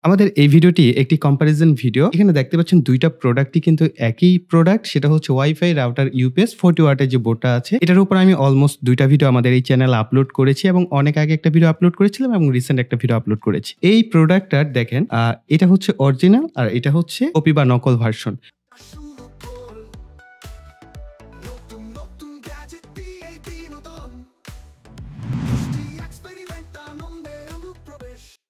আমাদের এই ভিডিওটি একটি কম্পারিজন ভিডিও। এখানে দেখতে পাচ্ছেন ২ টা প্রোডাক্টই কিন্তু একই প্রোডাক্ট। সেটা হচ্ছে ওয়াইফাই রাউটার ইউপিএস 40 ওয়াটের যে বোর্ডটা আছে। এটার উপর আমি অলমোস্ট ২ টা ভিডিও আমাদের এই চ্যানেলে আপলোড করেছি এবং অনেক আগে একটা ভিডিও আপলোড করেছিলাম এবং রিসেন্ট একটা ভিডিও আপলোড করেছি। এই প্রোডাক্টটার দেখেন এটা হচ্ছে অরিজিনাল আর এটা হচ্ছে কপি বা নকল ভার্সন।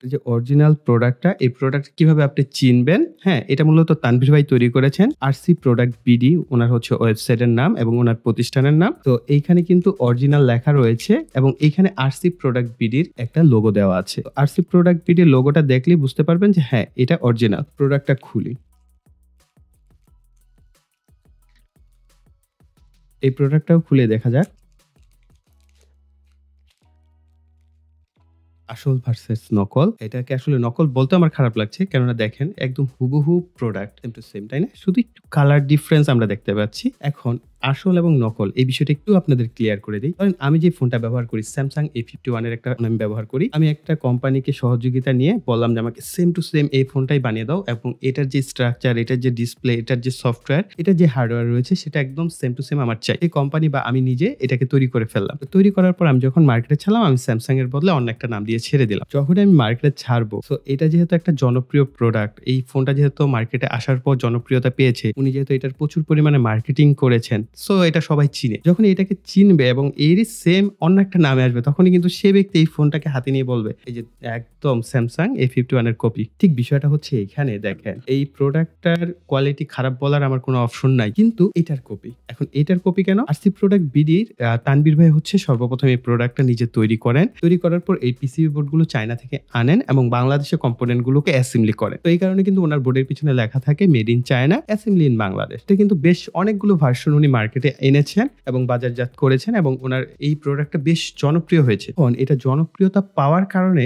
যে অরিজিনাল প্রোডাক্টটা, এই প্রোডাক্ট কিভাবে আপনি চিনবেন? হ্যাঁ, এটা মূলত তানভীর ভাই তৈরি করেছেন। আরসি প্রোডাক্ট বিডি উনার হচ্ছে ওয়েবসাইটের নাম এবং উনার প্রতিষ্ঠানের নাম। তো এইখানে কিন্তু অরিজিনাল লেখা রয়েছে এবং এইখানে আরসি প্রোডাক্ট বিডির একটা লোগো দেওয়া আছে। আরসি প্রোডাক্ট বিডির লোগোটা দেখলেই বুঝতে পারবেন যে হ্যাঁ, এটা অরিজিনাল। প্রোডাক্টটা খুলি। এই প্রোডাক্টটাও খুলে দেখা যাক। আসল ভার্সেস নকল। এটাকে আসলে নকল বলতে আমার খারাপ লাগছে। কেননা দেখেন একদম হুবহু প্রোডাক্ট সেম টু সেম, তাই না? শুধু একটু কালার ডিফারেন্স আমরা দেখতে পাচ্ছি। এখন আসল এবং নকল এই বিষয়টা একটু আপনাদের ক্লিয়ার করে দেই। ধরেন আমি যে ফোনটা ব্যবহার করি Samsung A51 এর একটা ফোন আমি ব্যবহার করি। আমি একটা কোম্পানিকে সহযোগিতা নিয়ে বললাম যে আমাকে সেম টু সেম এই ফোনটাই বানিয়ে দাও এবং এটার যে স্ট্রাকচার, এটার যে ডিসপ্লে, এটার যে সফটওয়্যার, এটার যে হার্ডওয়্যার রয়েছে সেটা একদম সেম টু সেম আমার চাই। এই কোম্পানি বা আমি নিজে এটাকে তৈরি করে ফেললাম। তো তৈরি করার পর আমি যখন মার্কেটে ছাড়লাম আমি Samsung এর বদলে অন্য একটা নাম দিয়ে ছেড়ে দিলাম। যখনই আমি মার্কেটে ছাড়বো, সো এটা যেহেতু একটা জনপ্রিয় প্রোডাক্ট, এই ফোনটা যেহেতু মার্কেটে আসার পর জনপ্রিয়তা পেয়েছে, উনি যেহেতু এটার প্রচুর পরিমাণে মার্কেটিং করেছেন, সো এটা সবাই চিনে। যখন এটাকে চিনবে এবং এরই সেম অন্য একটা নামে আসবে, তখনই কিন্তু সে ব্যক্তি এই ফোনটাকে হাতে নিয়ে বলবে এই যে একদম Samsung A51 এর কপি। ঠিক বিষয়টা হচ্ছে এখানে দেখেন, এই প্রোডাক্টটার কোয়ালিটি খারাপ বলার আমার কোনো অপশন নাই, কিন্তু এটার কপি। এখন এটার কপি কেন? আরসি প্রোডাক্ট বিডির তানভীর ভাই হচ্ছে সর্বপ্রথম এই প্রোডাক্টটা নিজে তৈরি করেন। তৈরি করার পর এই পিসিবি বোর্ডগুলো চায়না থেকে আনেন এবং বাংলাদেশের কম্পোনেন্ট গুলোকে অ্যাসেম্বলি করেন। তো এই কারণে কিন্তু ওনার বোর্ডের পিছনে লেখা থাকে made in China, assembly in Bangladesh. এটা কিন্তু বেশ অনেকগুলো ভার্সন উনি মার্কেটে এনেছেন এবং বাজারজাত করেছেন এবং ওনার এই প্রোডাক্টটা বেশ জনপ্রিয় হয়েছে। এখন এটা জনপ্রিয়তা পাওয়ার কারণে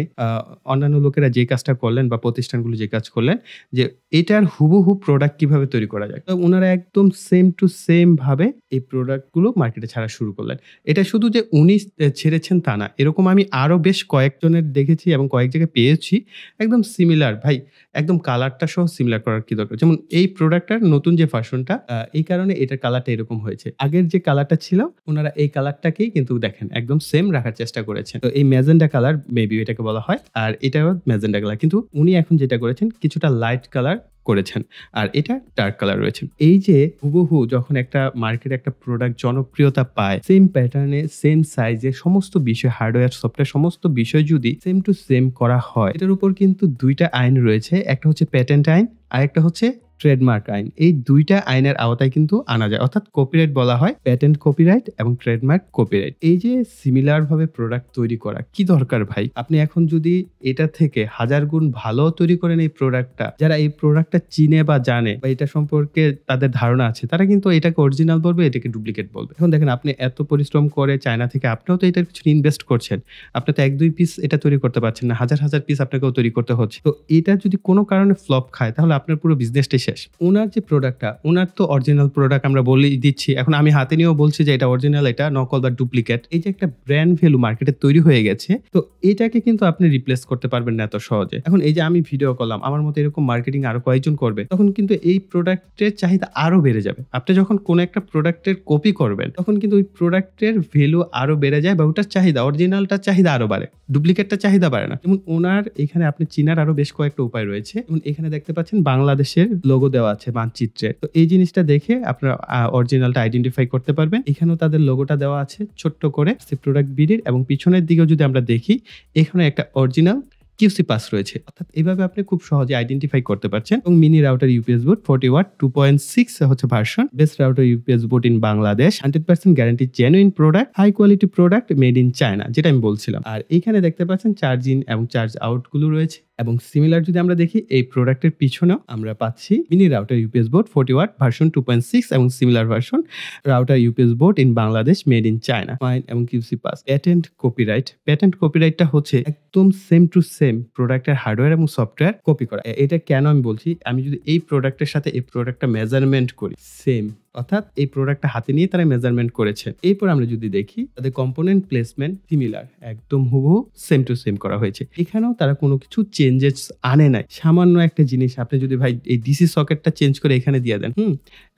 অন্যান্য লোকেরা যে কাজটা করলেন বা প্রতিষ্ঠানগুলো যে কাজ করলেন যে এটার হুবহু প্রোডাক্ট কিভাবে তৈরি করা যায়। তো ওনারা একদম সেম টু সেম ভাবে এই প্রোডাক্টগুলো মার্কেটে ছাড়া শুরু করলেন। এটা শুধু যে উনি ছেড়েছেন তা না। এরকম আমি আরো বেশ কয়েকজনের দেখেছি এবং কয়েক জায়গায় পেয়েছি। একদম সিমিলার ভাই, একদম কালারটা সহ সিমিলার করার কি দরকার? যেমন এই প্রোডাক্টটার নতুন যে ভার্সনটা এই কারণে এটার কালারটা এরকম হয়েছে। আগের যে কালারটা ছিল উনারা এই কালারটাকেই কিন্তু দেখেন একদম সেম রাখার চেষ্টা করেছেন। তো এই ম্যাজেন্ডা কালার মেবি এটাকে বলা হয়। আর এটাও ম্যাজেন্ডা কালার। কিন্তু উনি এখন যেটা করেছেন কিছুটা লাইট কালার করেছেন। আর এটা ডার্ক কালার রয়েছে। এই যে হুবহু যখন একটা মার্কেটে একটা প্রোডাক্ট জনপ্রিয়তা পায়, সেম প্যাটার্নে, সেম সাইজে সমস্ত বিষয়, হার্ডওয়্যার, সফটওয়্যার সমস্ত বিষয় যদি সেম টু সেম করা হয়, এটার উপর কিন্তু ২ টা আইন রয়েছে। একটা হচ্ছে প্যাটেন্ট আইন, আরেকটা হচ্ছে ট্রেডমার্ক আইন। এই ২ টা আইনের আওতায় কিন্তু আনা যায়। অর্থাৎ কপিরাইট বলা হয় প্যাটেন্ট কপিরাইট এবং ট্রেডমার্ক কপিরাইট। এই যে সিমিলার ভাবে প্রোডাক্ট তৈরি করা কি দরকার ভাই? আপনি এখন যদি এটা থেকে ১০০০ গুণ ভালো তৈরি করেন এই প্রোডাক্টটা, যারা এই প্রোডাক্টটা চিনে বা জানে বা এটা সম্পর্কে তাদের ধারণা আছে, তারা কিন্তু এটাকে অরিজিনাল বলবে, এটাকে ডুপ্লিকেট বলবে। এখন দেখেন আপনি এত পরিশ্রম করে চায়না থেকে আপনিও তো এটার পিছনে ইনভেস্ট করছেন। আপনি তো ১-২ পিস এটা তৈরি করতে পারছেন না। হাজার, হাজার পিস আপনাকেও তৈরি করতে হচ্ছে। তো এটা যদি কোনো কারণে ফ্লপ খায় তাহলে আপনার পুরো বিজনেসটাই শেষ। উনার যে প্রোডাক্টটা, উনার তো অরিজিনাল প্রোডাক্ট আমরা বলেই দিচ্ছি। এখন আমি হাতে নিয়েও বলছি যে এটা অরিজিনাল, এটা নকল বা ডুপ্লিকেট। এই যে একটা ব্র্যান্ড ভ্যালু মার্কেটে তৈরি হয়ে গেছে, তো এটাকে কিন্তু আপনি রিপ্লেস করতে পারবেন না এত সহজে। এখন এই যে আমি ভিডিও করলাম, আমার মতো এরকম মার্কেটিং আরো কয়েকজন করবে, তখন কিন্তু এই প্রোডাক্টের চাহিদা আরো বেড়ে যাবে। আপনি যখন কোন একটা প্রোডাক্টের কপি করবেন, তখন কিন্তু ওই প্রোডাক্টের ভ্যালু আরো বেড়ে যায় বা ওটার চাহিদা, অরিজিনালটার চাহিদা আরো বাড়ে। ডুপ্লিকেটটার চাহিদা বাড়ে না। যেমন ওনার এখানে আপনি চিনার আরো বেশ কয়েকটা উপায় রয়েছে। যেমন এখানে দেখতে পাচ্ছেন বাংলাদেশের লোগো দেওয়া আছে মানচিত্রে। তো এই জিনিসটা দেখে আপনারা অরিজিনালটা আইডেন্টিফাই করতে পারবেন। এখানেও তাদের লোগোটা দেওয়া আছে ছোট্ট করে প্রোডাক্ট বিডির এবং পিছনের দিকেও যদি আমরা দেখি, এখানে একটা অরিজিনাল কিউসি পাস রয়েছে। অর্থাৎ এভাবে আপনি খুব সহজে আইডেন্টিফাই করতে পারছেন। এবং mini router UPS board 40 watt 2.6 হচ্ছে version. Best router UPS board in Bangladesh, 100% guarantee, genuine product, high quality product, made in China, যেটা আমি বলছিলাম। আর এখানে দেখতে পাচ্ছেন চার্জ ইন এবং চার্জ আউট গুলো রয়েছে। এবং সিমিলার যদি আমরা দেখি এই প্রোডাক্টের পিছনেও আমরা পাচ্ছি mini router UPS board 40 watt version 2.6 এবং similar version router UPS board in Bangladesh, made in China, fine এবং QC pass. Patent copyright, patent কপিরাইটটা হচ্ছে একদম সেম টু সেম প্রোডাক্টের হার্ডওয়্যার এবং সফটওয়্যার কপি করা। এটা কেন আমি বলছি, আমি যদি এই প্রোডাক্টের সাথে এই প্রোডাক্টটা মেজারমেন্ট করি, সেম অর্থাৎ এই প্রোডাক্টটা হাতে নিয়ে তারা মেজারমেন্ট করেছে। এরপর আমরা যদি দেখি তাদের কম্পোনেন্ট প্লেসমেন্ট সিমিলার, একদম হুবহু সেম টু সেম করা হয়েছে। এখানেও তারা কোনো কিছু চেঞ্জেস আনে নাই। সামান্য একটা জিনিস আপনি যদি ভাই এই ডিসি সকেটটা চেঞ্জ করে এখানে দিয়ে দেন,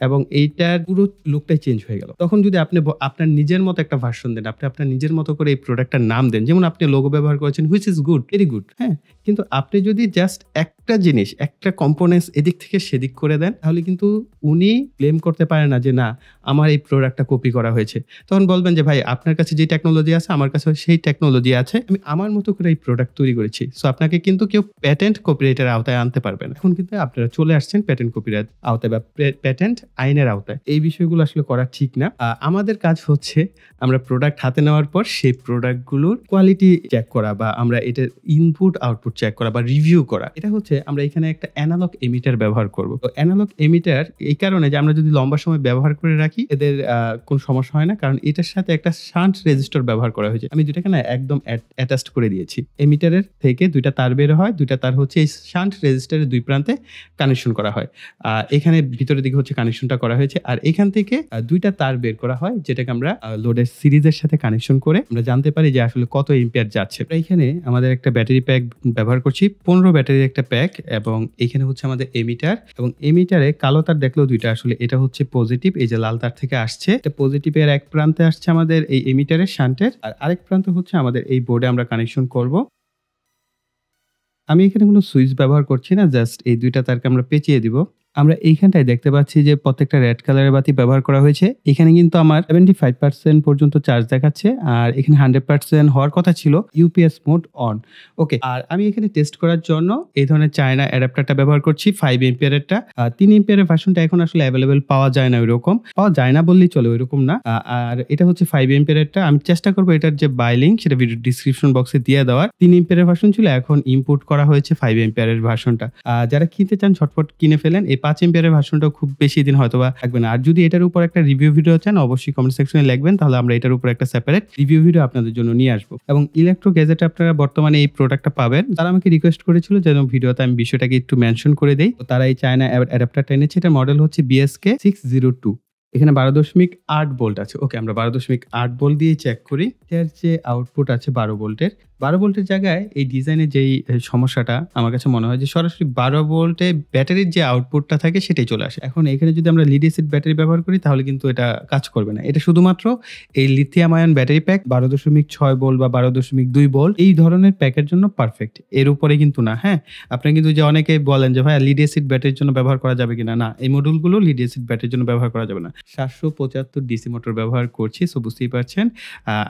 এবং এইটার পুরো লুকটাই চেঞ্জ হয়ে গেল। তখন যদি আপনি আপনার নিজের মতো একটা ভার্সন দেন, আপনি আপনার নিজের মতো করে এই প্রোডাক্টটার নাম দেন, যেমন আপনি লোগো ব্যবহার করেছেন which is good, very good, হ্যাঁ, কিন্তু আপনি যদি জাস্ট একটা জিনিস, একটা কম্পোনেন্টস এদিক থেকে সেদিক করে দেন, তাহলে কিন্তু উনি ক্লেম করতে পারে না যে না আমার এই প্রোডাক্টটা কপি করা হয়েছে। তখন বলবেন যে ভাই আপনার কাছে যে টেকনোলজি আছে আমার কাছে সেই টেকনোলজি আছে, আমি আমার মতো করে এই প্রোডাক্ট তৈরি করেছি। সো আপনাকে কিন্তু কেউ প্যাটেন্ট কপিরাইটের আওতায় আনতে পারবে না। এখন কিন্তু আপনারা চলে আসছেন প্যাটেন্ট কপিরাইট আওতায় বা প্যাটেন্ট আইনের আওতায়। এই বিষয়গুলো আসলে করা ঠিক না। আমাদের কাজ হচ্ছে আমরা প্রোডাক্ট হাতে নেওয়ার পর সেই প্রোডাক্টগুলোর কোয়ালিটি চেক করা, বা আমরা এটার ইনপুট আউটপুট চেক করা বা রিভিউ করা। এটা হচ্ছে আমরা এখানে একটা অ্যানালগ এমিটার ব্যবহার করব। তো অ্যানালগ এমিটার এই কারণে যে আমরা যদি লম্বা সময় ব্যবহার করে রাখি এদের কোনো সমস্যা হয় না, কারণ এটার সাথে একটা শান্ট রেজিস্টার ব্যবহার করা হয়েছে। আমি দুইটাকে না একদম অ্যাটাচড করে দিয়েছি। এমিটারের থেকে দুইটা তার বের হয়, দুইটা তার হচ্ছে এই শান্ট রেজিস্টারের দুই প্রান্তে কানেকশন করা হয়। এখানে ভিতরের দিকে হচ্ছে কানেকশনটা করা হয়েছে, আর এখান থেকে দুইটা তার বের করা হয়, যেটাকে আমরা লোডের সিরিজের সাথে কানেকশন করে আমরা জানতে পারি যে আসলে কত এম্পিয়ার যাচ্ছে। এখানে আমাদের একটা ব্যাটারি প্যাক ব্যবহার করছি, 15 ব্যাটারির একটা প্যাক, এবং এখানে হচ্ছে আমাদের এমিটার, এবং এমিটারে কালো তার দেখলেও দুইটা, আসলে এটা হচ্ছে পজিটিভ, এই যে লাল তার থেকে আসছে, এটা পজিটিভের এক প্রান্তে আসছে আমাদের এই এমিটারের শান্টের, আর আরেক প্রান্ত হচ্ছে আমাদের এই বোর্ডে আমরা কানেকশন করব। আমি এখানে কোনো সুইচ ব্যবহার করছি না, জাস্ট এই দুইটা তারকে আমরা পেঁচিয়ে দিব। আমরা এইখানটায় দেখতে পাচ্ছি যে প্রত্যেকটা রেড কালারের বাতি ব্যবহার করা হয়েছে। এখানে কিন্তু আমার 75% পর্যন্ত চার্জ দেখাচ্ছে, আর এখানে 100% হওয়ার কথা ছিল। ইউপিএস মোড অন, ওকে। আর আমি এখানে টেস্ট করার জন্য এই ধরনের চায়না অ্যাডাপ্টারটা ব্যবহার করছি, 5 এম্পিয়ারেরটা। 3 এম্পিয়ারের ভার্সনটা এখন আসলে অ্যাভেলেবেল পাওয়া যায় না, ওইরকম পাওয়া যায় না বললেই চলে, ওইরকম না। আর এটা হচ্ছে 5 এম্পিয়ারেরটা। আমি চেষ্টা করবো এটার যে বাই লিঙ্ক সেটা ভিডিও ডিসক্রিপশন বক্সে দিয়ে দেওয়ার। 3 এম্পিয়ারের ভার্সন ছিল, এখন ইম্পোর্ট করা হয়েছে 5 এম্পিয়ারের ভার্সনটা। যারা কিনতে চান ঝটপট কিনে ফেলেন। এই 5 এম্পিয়ারের ভার্সনটাও খুব বেশি দিন হয়তোবা থাকবে না। আর যদি এটার উপর একটা রিভিউ ভিডিও চান অবশ্যই কমেন্ট সেকশনে লিখবেন, তাহলে আমরা এটার উপর একটা সেপারেট রিভিউ ভিডিও আপনাদের জন্য নিয়ে আসবো। এবং ইলেকট্রো গ্যাজেটে আপনারা বর্তমানে এই প্রোডাক্টটা পাবেন। তারা আমাকে রিকোয়েস্ট করেছিল যেন ভিডিওতে আমি বিষয়টাকে একটু মেনশন করে দেই, তো তারা এই চায়না অ্যাডাপ্টারটা এনেছে। এটা মডেল হচ্ছে BSK 602। এখানে 12.8 ভোল্ট আছে। ওকে, আমরা 12.8 ভোল্ট দিয়ে চেক করি। এর যে আউটপুট আছে 12 ভোল্টের, 12 ভোল্টের জায়গায় এই ডিজাইনের যেই সমস্যাটা আমার কাছে মনে হয় যে সরাসরি 12 ভোল্টে ব্যাটারির যে আউটপুটটা থাকে সেটাই চলে আসে। এখন এখানে যদি আমরা লিড অ্যাসিড ব্যাটারি ব্যবহার করি তাহলে কিন্তু এটা কাজ করবে না। এটা শুধুমাত্র এই lithium ion battery pack 12.6 volt বা 12.2 ভোল্ট এই ধরনের প্যাকের জন্য পারফেক্ট, এর উপরে কিন্তু না। হ্যাঁ, আপনি কিন্তু যে অনেকে বলেন যে ভাই লিড অ্যাসিড ব্যাটারির জন্য ব্যবহার করা যাবে কিনা, না, এই মডেলগুলো লিড অ্যাসিড ব্যাটারির জন্য ব্যবহার করা যাবে না। 775 ডিসি মোটর ব্যবহার করছি, সো বুঝতেই পারছেন।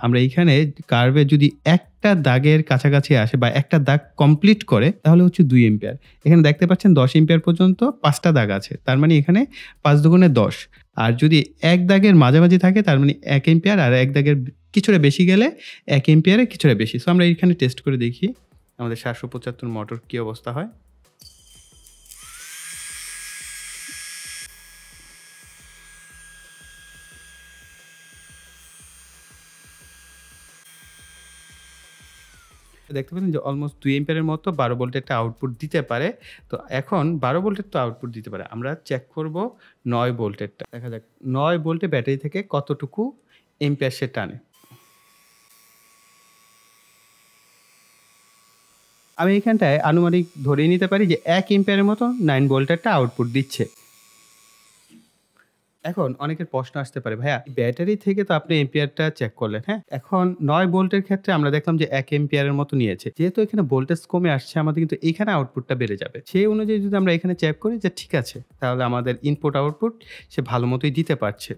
আমরা এইখানে কার্ভে যদি একটা দাগের কাছাকাছি আসে বা একটা দাগ কমপ্লিট করে তাহলে হচ্ছে 2 এম্পিয়ার। এখানে দেখতে পাচ্ছেন 10 এম্পিয়ার পর্যন্ত 5টা দাগ আছে, তার মানে এখানে 5 দুগুণে 10। আর যদি এক দাগের মাঝামাঝি থাকে তার মানে 1 এম্পিয়ার, আর এক দাগের কিছুটা বেশি গেলে 1 এম্পিয়ারে কিছুটা বেশি। সো আমরা এখানে টেস্ট করে দেখি আমাদের 775 মোটর কি অবস্থা হয়। দেখতে পাচ্ছেন যে অলমোস্ট 2 এম্পিয়ারের মতো 12 ভোল্টের একটা আউটপুট দিতে পারে। তো এখন 12 ভোল্টের তো আউটপুট দিতে পারে, আমরা চেক করব 9 ভোল্টেরটা। দেখা যাক 9 ভোল্টে ব্যাটারি থেকে কতটুকু এম্পিয়ার সে টানে। আমি এখানটায় আনুমানিক ধরেই নিতে পারি যে 1 এম্পিয়ারের মতো 9 ভোল্টেরটা আউটপুট দিচ্ছে। এখন অনেকের প্রশ্ন আসতে পারে, ভাইয়া ব্যাটারি থেকে তো আপনি এম্পিয়ারটা চেক করলেন, হ্যাঁ, এখন 9 ভোল্টের ক্ষেত্রে আমরা দেখলাম যে 1 এম্পিয়ারের মতো নিয়েছে। যেহেতু এখানে ভোল্টেজ কমে আসছে আমাদের কিন্তু এখানে আউটপুটটা বেড়ে যাবে। সেই অনুযায়ী যদি আমরা এখানে চেক করি যে ঠিক আছে, তাহলে আমাদের ইনপুট আউটপুট সে ভালো মতোই দিতে পারছে।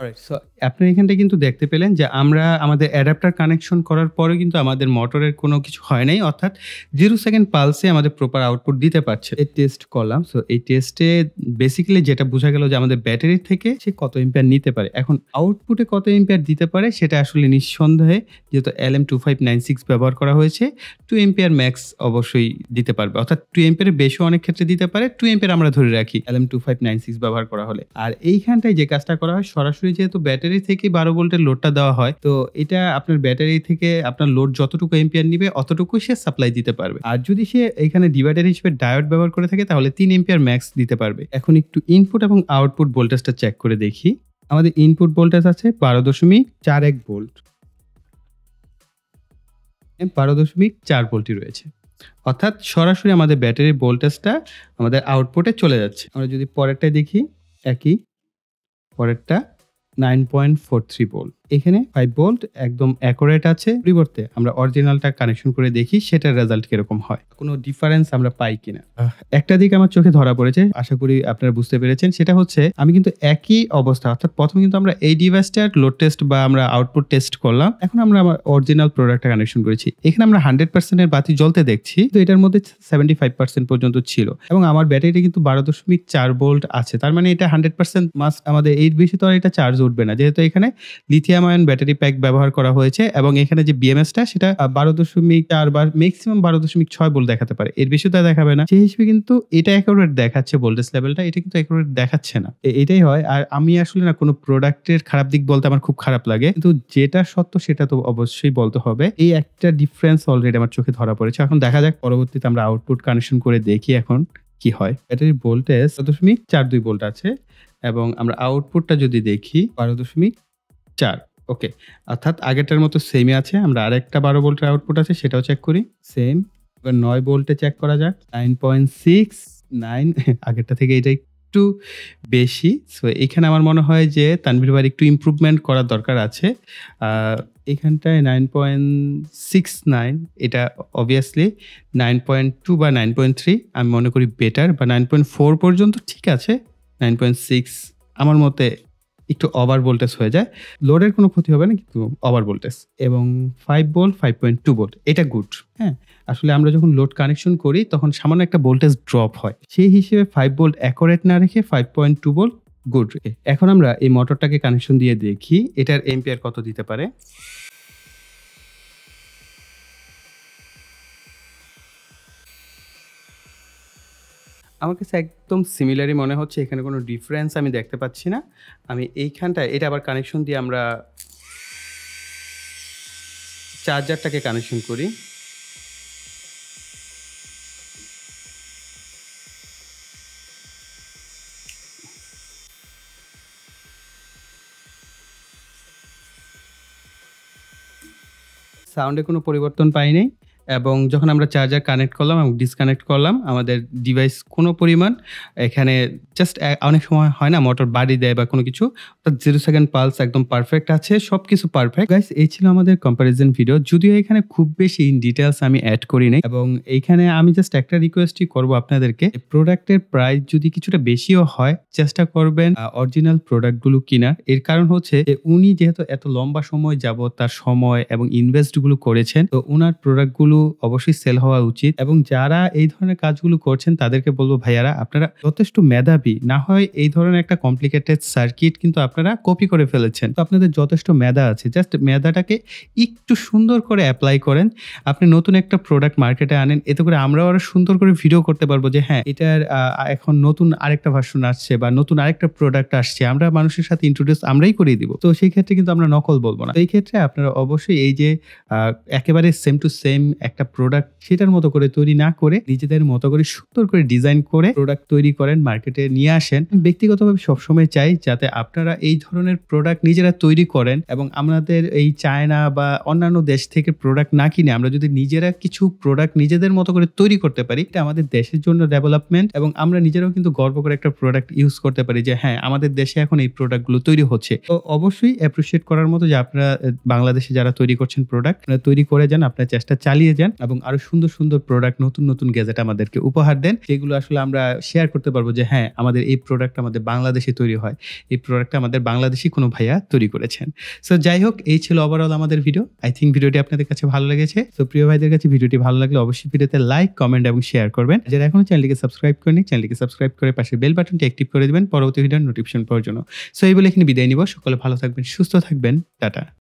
অলরাইট, সো আপনি এখানটা কিন্তু দেখতে পেলেন যে আমরা আমাদের অ্যাডাপ্টার কানেকশন করার পরেও কিন্তু আমাদের মোটরের কোনো কিছু হয় নাই, অর্থাৎ 0 সেকেন্ড পালসে আমাদের প্রপার আউটপুট দিতে পারছে। এই টেস্ট করলাম। সো এই টেস্টে বেসিক্যালি যেটা বোঝা গেল যে আমাদের ব্যাটারি থেকে সে কত এম্পিয়ার নিতে পারে। এখন আউটপুটে কত এম্পিয়ার দিতে পারে সেটা আসলে নিঃসন্দেহে, যেহেতু LM2596 ব্যবহার করা হয়েছে, 2 এম্পিয়ার ম্যাক্স অবশ্যই দিতে পারবে, অর্থাৎ 2 এম্পিয়ারের বেশিও অনেক ক্ষেত্রে দিতে পারে। 2 এম্পিয়ার আমরা ধরে রাখি LM2596 ব্যবহার করা হলে। আর এইখানটায় যে কাজটা করা হয় সরাসরি সরাসরি যেহেতু ব্যাটারি থেকেই 12 ভোল্টের লোডটা দেওয়া হয়, তো এটা আপনার ব্যাটারি থেকে আপনার লোড যতটুকু এম্পিয়ার নিবে অতটুকুই সে সাপ্লাই দিতে পারবে। আর যদি সে এখানে ডিভাইডার হিসেবে ডায়োড ব্যবহার করে থাকে তাহলে 3 এম্পিয়ার ম্যাক্স দিতে পারবে। এখন একটু ইনপুট এবং আউটপুট ভোল্টেজটা চেক করে দেখি। আমাদের ইনপুট ভোল্টেজ আছে 12.41 ভোল্ট। 12.4 ভোল্টই রয়েছে। অর্থাৎ সরাসরি আমাদের ব্যাটারির ভোল্টেজটা আমাদের আউটপুটে চলে যাচ্ছে। আমরা যদি পরেরটায় দেখি, একই পরেরটা 9.43 ভোল্ট। এখানে 5 ভোল্ট একদম অ্যাকুরেট আছে। পরিবর্তে আমরা অরিজিনালটা কানেকশন করে দেখি সেটার রেজাল্ট কিরকম হয়, কোনো ডিফারেন্স আমরা পাই কিনা। একটা দিক আমার চোখে ধরা পড়েছে, আশা করি আপনারা বুঝতে পেরেছেন। সেটা হচ্ছে আমি কিন্তু একই অবস্থা, অর্থাৎ প্রথমে কিন্তু আমরা এই ডিভাইসটার লোড টেস্ট বা আমরা আউটপুট টেস্ট করলাম, এখন আমরা আমার অরিজিনাল প্রোডাক্টটা কানেকশন করেছি। এখানে আমরা 100% এর বাতি জ্বলতে দেখছি, তো এটার মধ্যে 75% পর্যন্ত ছিল এবং আমার ব্যাটারি কিন্তু 12.4 ভোল্ট আছে। তার মানে এটা 100% মাস্ট, আমাদের এর বেশি তো আর এটা চার্জ উঠবে না, যেহেতু এখানে লিথিয়াম আয়ন ব্যাটারি প্যাক ব্যবহার করা হয়েছে এবং এখানে যে বিএমএসটা সেটা 12.4 বা ম্যাক্সিমাম 12.6 ভোল্ট দেখাতে পারে, এর বেশি তো দেখাবে না। সেই হিসেবে কিন্তু এটা অ্যাকুরেট দেখাচ্ছে ভোল্টেজ লেভেলটা, এটা কিন্তু অ্যাকুরেট দেখাচ্ছে না। এটাই হয়। আর আমি আসলে না কোনো প্রোডাক্টের খারাপ দিক বলতে আমার খুব খারাপ লাগে, কিন্তু যেটা সত্য সেটা তো অবশ্যই বলতে হবে। এই একটা ডিফারেন্স অলরেডি আমার চোখে ধরা পড়েছে। এখন দেখা যাক পরবর্তীতে আমরা আউটপুট কানেকশন করে দেখি এখন কি হয়। ব্যাটারির ভোল্টেজ 12.42 ভোল্ট আছে এবং আমরা আউটপুটটা যদি দেখি 12.4। ওকে, অর্থাৎ আগেরটার মতো সেমই আছে। আমরা আরেকটা 12 ভোল্টের আউটপুট আছে, সেটাও চেক করি। সেম। এবার 9 ভোল্টে চেক করা যাক। 9.69 আগেরটা থেকে এটা একটু বেশি। সো এখানে আমার মনে হয় যে তানভীর ভাইয়ের একটু ইমপ্রুভমেন্ট করার দরকার আছে। এখানটায় 9.69, এটা অবভিয়াসলি 9.2 বা 9.3 আমি মনে করি বেটার, বা 9.4 পর্যন্ত ঠিক আছে। 9.6 আমার মতে একটু ওভার ভোল্টেজ হয়ে যায়। লোডের কোনো ক্ষতি হবে না, কিন্তু ওভার ভোল্টেজ। এবং 5 ভোল্ট, 5.2 ভোল্ট এটা গুড। হ্যাঁ, আসলে আমরা যখন লোড কানেকশন করি তখন সামান্য একটা ভোল্টেজ ড্রপ হয়, সেই হিসেবে 5 ভোল্ট অ্যাকুরেট না রেখে 5.2 ভোল্ট গুড। এখন আমরা এই মোটরটাকে কানেকশন দিয়ে দেখি এটার এম্পিয়ার কত দিতে পারে। আমার কাছে একদম সিমিলারই মনে হচ্ছে, এখানে কোনো ডিফারেন্স আমি দেখতে পাচ্ছি না। আমি এইখানটায় এটা আবার কানেকশন দিয়ে আমরা চার্জারটাকে কানেকশন করি। সাউন্ডে কোনো পরিবর্তন পাই নাই এবং যখন আমরা চার্জার কানেক্ট করলাম এবং ডিসকানেক্ট করলাম, আমাদের ডিভাইস কোনো পরিমাণ এখানে জাস্ট অনেক সময় হয় না মোটর বাড়ি দেয় বা কোনো কিছু, অর্থাৎ 0 সেকেন্ড পালস একদম পারফেক্ট আছে, সবকিছু পারফেক্ট। গাইস, এই ছিল আমাদের কম্পারিজন ভিডিও। যদিও এখানে খুব বেশি ইন ডিটেইলস আমি অ্যাড করি নাই এবং এইখানে আমি জাস্ট একটা রিকোয়েস্টই করব আপনাদেরকে, প্রোডাক্টের প্রাইস যদি কিছুটা বেশিও হয় চেষ্টা করবেন অরিজিনাল প্রোডাক্টগুলো কেনার। এর কারণ হচ্ছে যে উনি যেহেতু এত লম্বা সময় যাবত তার সময় এবং ইনভেস্টগুলো করেছেন, তো ওনার প্রোডাক্টগুলো অবশ্যই সেল হওয়া উচিত। এবং যারা এই ধরনের কাজগুলো করছেন তাদেরকে বলবো, ভাইয়ারা আপনারা যথেষ্ট মেধাবী না হয় এই ধরনের একটা কমপ্লিকেটেড সার্কিট কিন্তু আপনারা কপি করে ফেলেছেন, তো আপনাদের যথেষ্ট মেধা আছে, জাস্ট মেধাটাকে একটু সুন্দর করে অ্যাপ্লাই করেন। আপনি নতুন একটা প্রোডাক্ট মার্কেটে আনেন, এতে করে আমরাও আরো সুন্দর করে ভিডিও করতে পারবো যে হ্যাঁ এটার এখন নতুন আরেকটা ভার্সন আসছে বা নতুন আরেকটা প্রোডাক্ট আসছে, আমরা মানুষের সাথে ইন্ট্রোডিউস আমরাই করিয়ে দিব। তো সেই ক্ষেত্রে কিন্তু আমরা নকল বলবো না। এই ক্ষেত্রে আপনারা অবশ্যই এই যে একেবারে সেম টু সেম একটা প্রোডাক্ট সেটার মতো করে তৈরি না করে নিজেদের মতো করে সুন্দর করে ডিজাইন করে প্রোডাক্ট তৈরি করেন, মার্কেটে নিয়ে আসেন। ব্যক্তিগতভাবে সবসময় চাই যাতে আপনারা এই ধরনের প্রোডাক্ট নিজেরা তৈরি করেন এবং আমাদের এই চায়না বা অন্যান্য দেশ থেকে প্রোডাক্ট না কিনে আমরা যদি নিজেরা কিছু প্রোডাক্ট নিজেদের মতো করে তৈরি করতে পারি, এটা আমাদের দেশের জন্য ডেভেলপমেন্ট এবং আমরা নিজেরাও কিন্তু গর্ব করে একটা প্রোডাক্ট ইউজ করতে পারি যে হ্যাঁ আমাদের দেশে এখন এই প্রোডাক্টগুলো তৈরি হচ্ছে। তো অবশ্যই অ্যাপ্রিশিয়েট করার মতো যে আপনারা বাংলাদেশে যারা তৈরি করছেন প্রোডাক্ট, আপনারা তৈরি করে যান, আপনার চেষ্টা চালিয়ে যান এবং আরো সুন্দর সুন্দর প্রোডাক্ট, নতুন নতুন গ্যাজেট আমাদেরকে উপহার দেন, যেগুলো আসলে আমরা শেয়ার করতে পারবো যে হ্যাঁ আমাদের এই প্রোডাক্ট আমাদের বাংলাদেশে তৈরি হয়, এই প্রোডাক্টটা আমাদের বাংলাদেশি কোনো ভাইয়া তৈরি করেছেন। সো যাই হোক, এই ছিল ওভারঅল আমাদের ভিডিও। আই থিঙ্ক ভিডিওটি আপনাদের কাছে ভালো লেগেছে। তো প্রিয় ভাইদের কাছে ভিডিওটি ভালো লাগলে অবশ্যই ভিডিওতে লাইক, কমেন্ট এবং শেয়ার করবেন। যারা এখনো চ্যানেলটিকে সাবস্ক্রাইব করেনি, চ্যানেলটিকে সাবস্ক্রাইব করে পাশে বেল বাটনটি অ্যাক্টিভ করে দিবেন পরবর্তী ভিডিওর নোটিফিকেশন পাওয়ার জন্য। সো এই বলে এখানে বিদায় নিব। সকলে ভালো থাকবেন, সুস্থ থাকবেন, টাটা।